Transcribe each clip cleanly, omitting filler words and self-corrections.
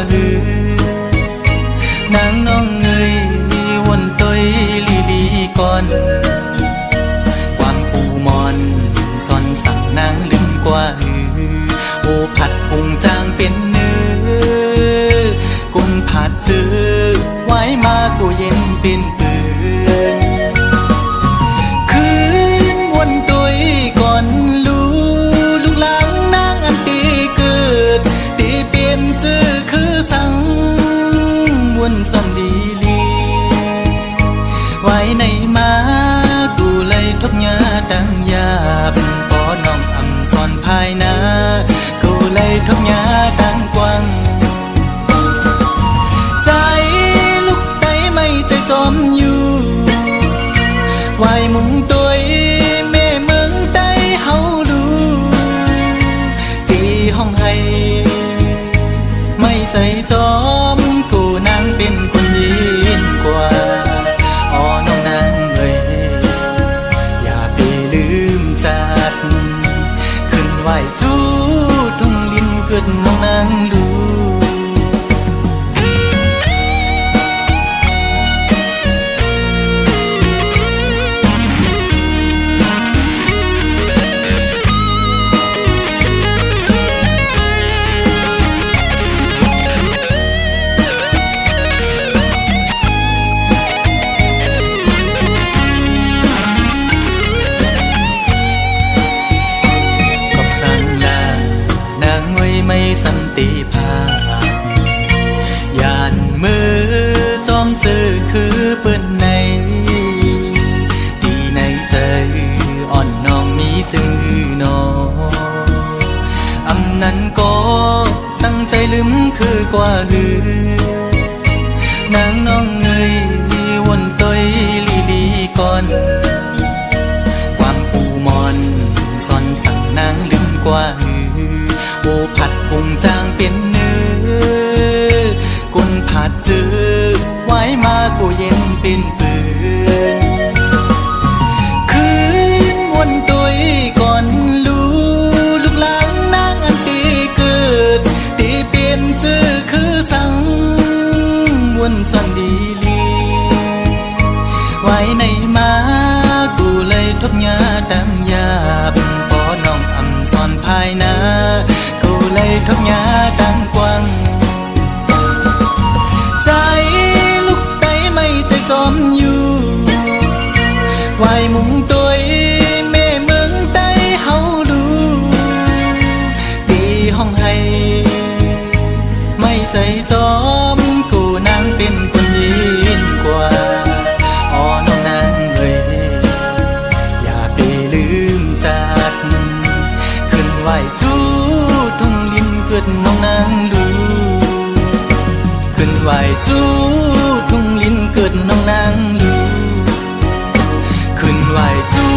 หือนางน้องเอ้ยวนตัวลีลีก่อนความปูมอนซ่อนสั่งนางลืมกว่าหือโอผัดพุงจางเป็นเนื้อกุนผัดเจอไว้มากูเย็นเป็นปืนคืนวนตัวก่อนลูกหลังนางอันตีเกิดตีเปลี่ยนเจอคือสั่งวนซ่อนดีลีไว้ในมากูเลยทบยาดังยาบพอน้องอำซ่อนภายนากูเลยทบยาดังกว้างใจลูกไตไม่ใจจอมอยู่ไว้มุงตัวแม่เมืองไตเฮาดูตีห้องให้ไม่ใจจอมกูนางเป็นคนยินกว่าอ๋อน้องนางเอ้ยอย่าไปลืมจัดขึ้นไหวจู้ทุ่งลิ้นเกิดน้องนางดูไม่สันติภาพยานมือจอมเจอคือเปิ้นในที่ในใจอ่อนน้องมีจื้อนออำนั้นก็ตั้งใจลืมคือกว่าหือนางน้องเอ้ยวนตัวลีลีก่อนความปูมอนซ่อนสั่งนางลืมกว่าหือโอผัดพุงจางเป็นเนื้อกุนผัดเจอไว้มากูเย็นเป็นปืนคืนวนตัวก่อนลูกหลังนางอันตีเกิดตีเปลี่ยนเจอคือสั่งวนซ่อนดีลีไว้ในมากูเลยทบยาดังยาบพอน้องอำซ่อนภายนาเลยทบยาดังกว้างใจลูกไตไม่ใจจอมอยู่ไว้มุงตัวแม่เมืองไตเฮาดูตีห้องให้ไม่ใจจอมกูนางเป็นคนยินกว่าอ๋อน้องนางเอ้ยอย่าไปลืมจัดขึ้นไหวจู้ทุ่งลิ้นเกิดน้องนางดูขึ้นไหวจู้ทุ่งลิ้นเกิดน้องนางดูขึ้นไหวจู้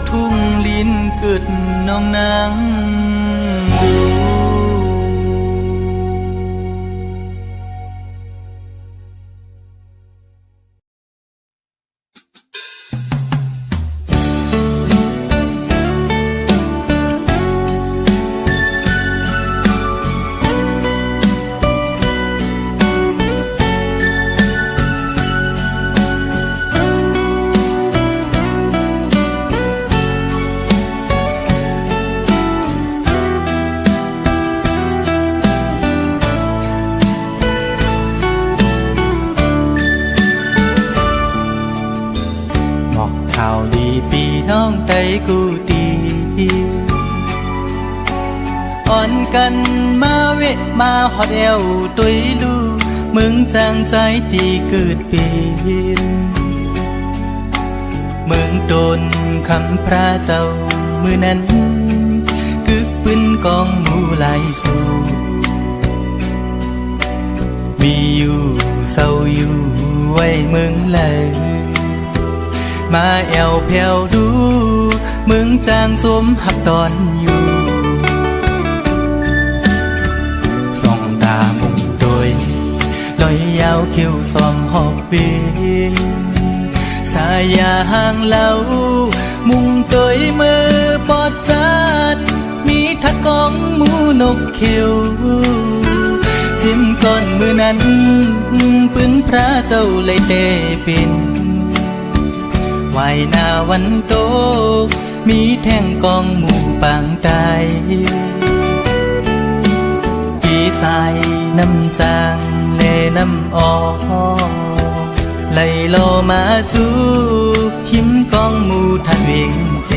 ทุ่งลิ้นเกิดน้องนางดู น้องใจกูดีอ่อนกันมาเวะมาหอดเอวตุยลูมึงจางใจที่เกิดเป็นเมืองโดนคำพระเจ้ามือนั้นกึกปืนกองมูลายสู่มีอยู่เศร้าอยู่ไว้เมืองเลยมาแอวแผ่วดูมึงจางสวมหับตอนอยู่ส่องตามุงโดยลอยยาวคิ้วซ้อมหอบเบนสายาห่างเล่ามุงโดยมือปอดจัดมีทัดกองมูนกเขียว จิ้มก่อนมือนั้นปืนพระเจ้าเลยเตเป็นไหวหน้าวันโตมีแท่งกองหมู่ปางตายพี่สายน้ำจางเลน้ำออกไล่โลมาจูหิมกองหมู่ทันเวงเจ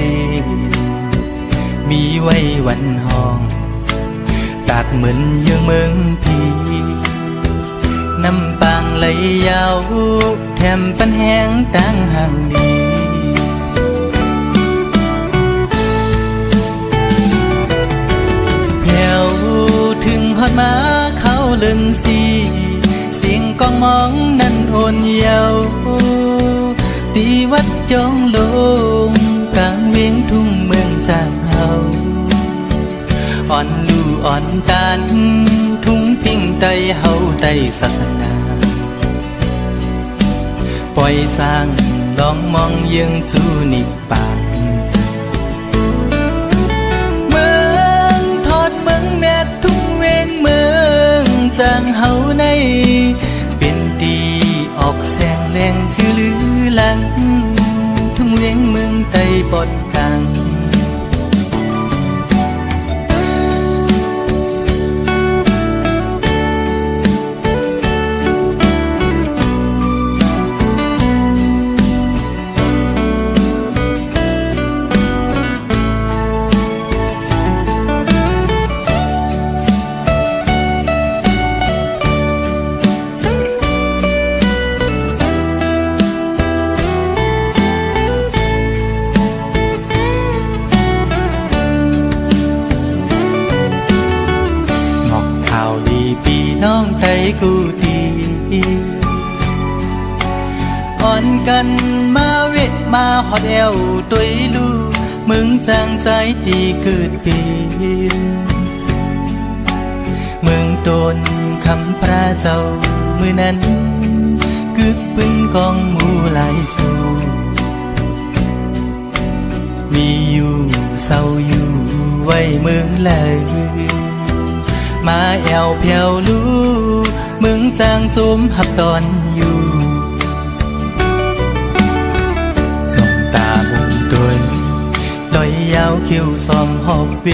มีไว้วันห้องตัดเหมือนยังเมืองพีน้ำปางไหลยาวแถมปันแห้งตั้งห่างดีแผ่วถึงฮอดมาเขาเลินสีเสียงกองมองนั้นโอนเยาวตีวัดจองลงกลางเวียงทุ่งเมืองจากเฮาอ่อนลู่อ่อนตานทุ่งพิงใต้เฮาใต้ศาสนาปล่อยสร้างลองมองยังจูนิปานเมืองทอดเมืองแนดทุ่งเวงเมืองจางเฮาในเป็นดีออกแสงแรงชื่อลือหลังทุ่งเวงเมืองใต้ปอดกลางน้องไทยกูทีอ่อนกันมาเวทมาหอดเอวตุยลูมึงจางใจตีเกิดเปลี่ยนเมืองโดนคำพระเจ้ามือนั้นกึกปึ้งกองหมู่หลายสู่มีอยู่เศร้าอยู่ไว้เมืองเลยมาแอวเพียวลูมึงจางจุมหับตอนอยู่ส่องตาบุงโดยลอยยาวคิวซอมหอบเว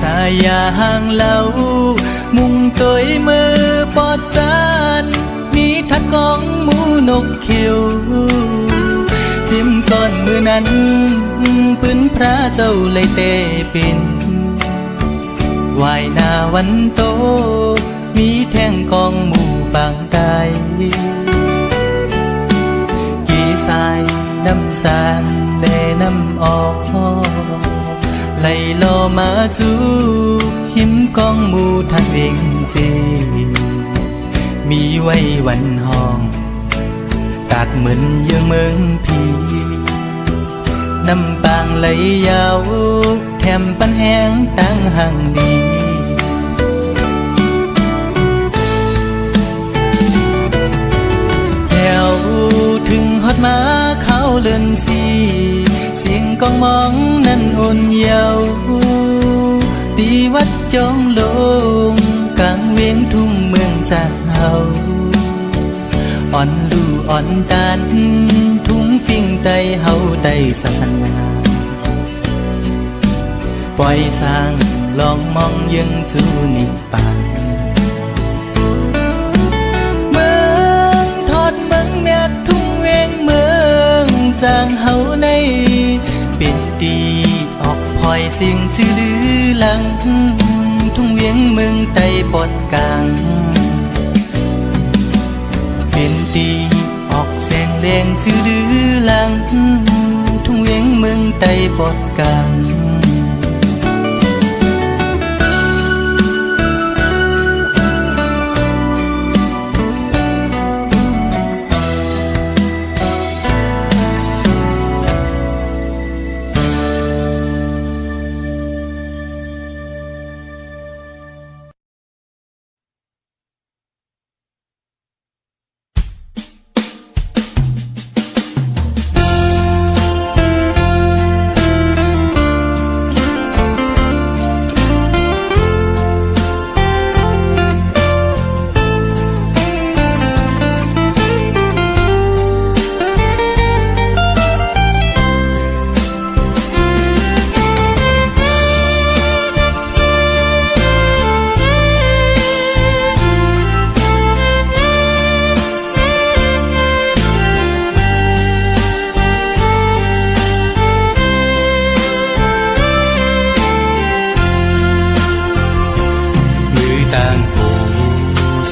สายาห่างเล่ามุงตัวมือปอดจานมีทัดกองหมูนกเขียวจิ้มก่อนมือนั้นปืนพระเจ้าเลยเตเป็นวายหน้าวันโตมีแท่งกองหมู่บางกายกี่สายน้ำจางเลน้ำออกไล่โลมาจูหิมกองหมู่ทันเวงเจมีไว้วันห้องตัดเหมือนยังเมืองพีน้ำปางไหลยาวแถมปันแห้งตั้งห่างดีแผ่วถึงฮอดมาเขาเลินสีเสียงกองมองนั้นโอนเยาวตีวัดจองลงกลางเวียงทุ่งเมืองจากเฮาอ่อนลู่อ่อนตานทุ่งฟิ่งใต้เฮาใต้ศาสนาปล่อยสร้างลองมองยังจูนิปานเมืองทอดเมืองแนดทุ่งเวงเมืองจางเฮาในเป็นดีออกพลอยเสียงชื่อลือหลังทุ่งเวียงเมืองใต้ปอดกลางเป็นดีออกแสงแรงชื่อลือหลังทุ่งเวียงเมืองใต้ปอดกลาง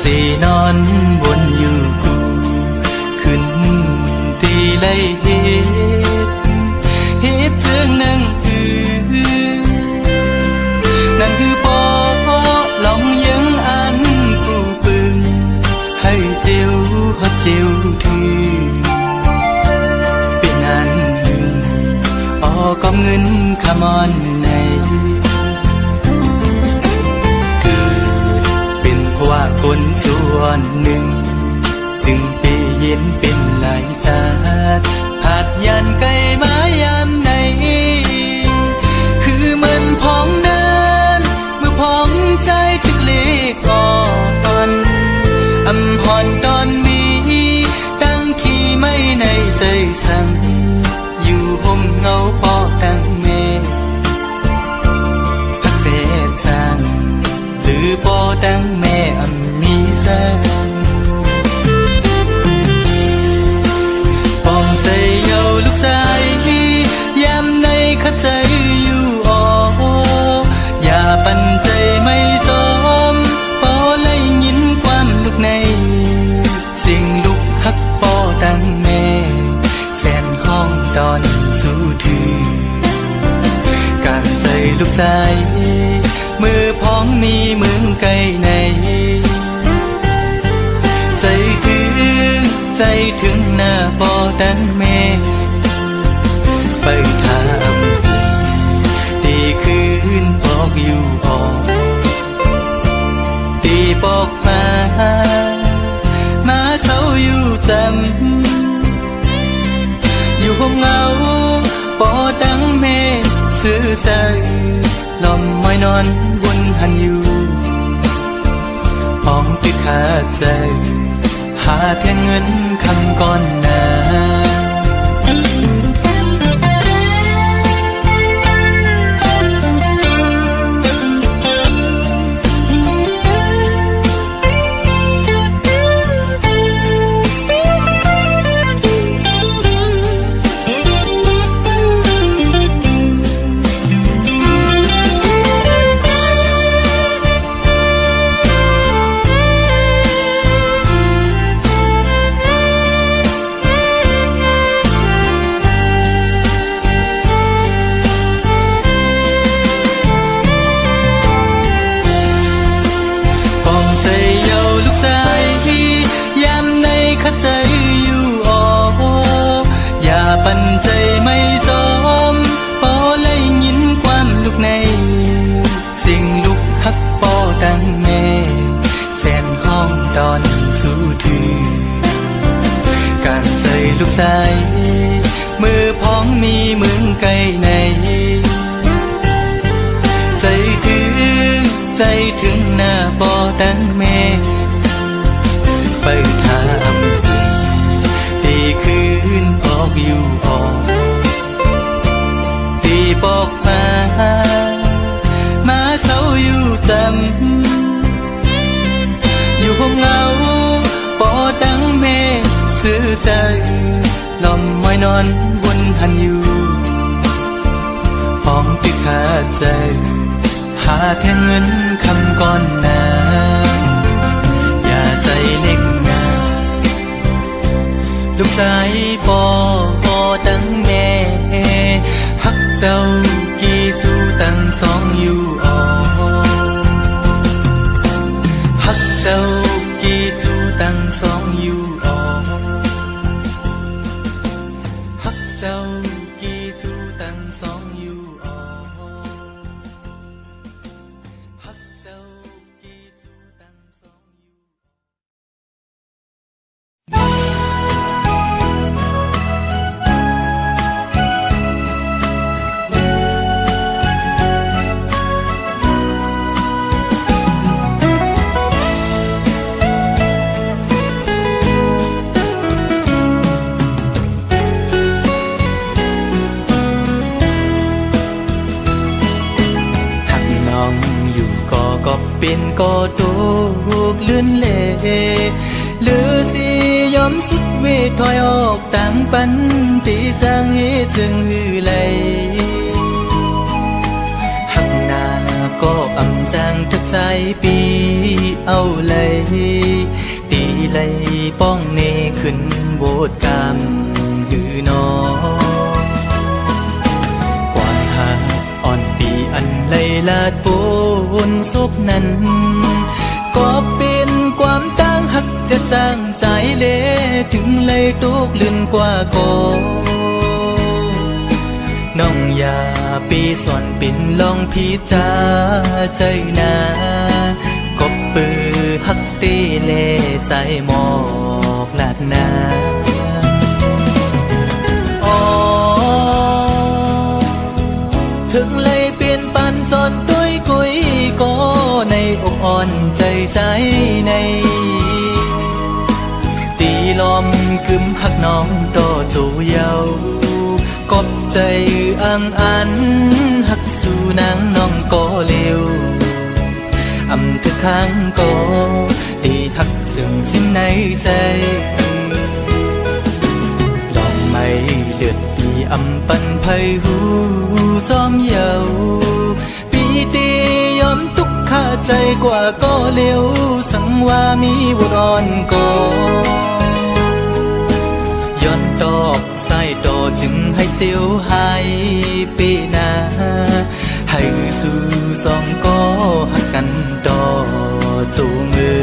สินอนบนอยู่กูขึ้นตีไล่เฮ็ดจึงนั่งคือปอลองยังอันกูปึงให้เจียวฮอดเจียวถือเป็นอันหึงออกอบเงินขมอนในเกิดเป็นเพราะว่าคนส่วนหนึ่งจึงไปเย็นเป็นหลายจาดผาดยันไกลมายามไหนคือมันพองเดินเมื่อพองใจตึกเล็กอ่อนอำหอนตอนมีตั้งขี้ไม่ในใจสั่งอยู่ห่มเงาปอตั้งเมพักเจ็ดจังหรือปอตั้งแม่มีแสงปองใจเยาลูกชายยามในขัดใจอยู่อ่ออย่าปั่นใจไม่จมปอไล่ยินความลูกในสิ่งลูกฮักปอตั้งแม่แสนห้องดอนสู้ถือการใจลูกชายมือพ้องมีมึงไกลในใจถึงหน้าปอตั้งแม่ไปทำตีคืนปอกอยู่ออกตีปอกมาเศร้าอยู่จำอยู่ห้องเงาปอตั้งแม่ซื้อใจลมไม่นอนวนหันอยู่ห้องติดขาใจหาแทงเงินคำก่อนหน้าปั่นใจไม่จมปอไล่ยินความลูกในสิ่งลูกฮักปอตั้งแม่แสนห้องดอนสู้ถือการใจลูกชายมือพ้องมีมึงไกลในใจถึงหน้าปอตั้งแม่ไปทำตีคืนปอกอยู่ออกตีปอกมาเศร้าอยู่จำอยู่ห้องเงาปอตั้งแม่ซื้อใจลมไม่นอนวนหันอยู่ห้องติดขาใจหาแทงเงินคำก่อนหน้าอย่าใจเล็กนะลูกชายปอตั้งแม่ฮักเจ้ากี่จูตั้งสองอยู่ออฮักเจ้ากี่จูตั้งสองอยู่ออฮักเจ้ากี่จูตั้งสองอยู่ออฮักเจ้ากี่จูตั้งสองอยู่เป็นก็ตูกลื่นเล่หรือสิยอมสุดเวทถอยออกต่างปันตีจางให้จึงหือไหลหักหน้าก็อำ จางทักใจปีเอาเลยตีเลยป้องเนขึ้นโบดกามหือนอกวางหาอ่อนปีอันเลยลาดปูนซุบนั้นก็เป็นความตั้งหักจะจางใจเลถึงเลยตุกลื่นกว่าก็น้องอย่าปีส่วนปิ่นลองพิจาใจนากบปือหักตีเลใจหมอกลาดนาอ๋อถึงเลยเปลี่ยนปันจนด้วยกุยก็ในอกอ่อนใจใจในตีลมกึมหักน้องโตจูเยากบใจอังอันหักสู่นางน้องก็เร็วอำคือข้างก็ดีหักซึ่งสิ้นในใจลองไม่เดือดปีอำปันไพหูจอมเยาปีตียอมทุกข้าใจกว่าก็เร็วสังว่ามีบุรอนก็ย้อนตอกใส่ดอจึงให้เจียวหายปีนาให้สู่สองก็หักกันดอจูงมือ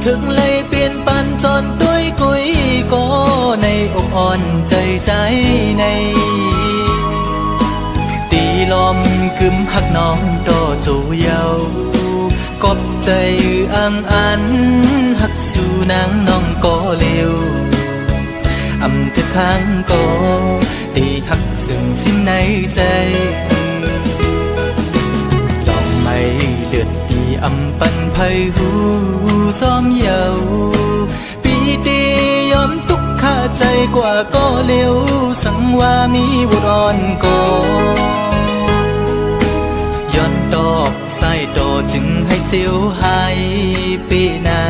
ถึงเลยเปลี่ยนปันจนด้วยกุยก็ในอกอ่อนใจใจในตีลมกึมหักน้องโตจูเยากบใจอังอันหักสู่นางน้องก็เร็วอำคือข้างก็ดีหักซึ่งสิ้นในใจลองไม่เลือดปีอำปันไพหูจอมเยาปีตียอมทุกข้าใจกว่าก็เร็วสังว่ามีบุรอนก็ย้อนดอกใส่ดอจึงให้เจียวหายปีนา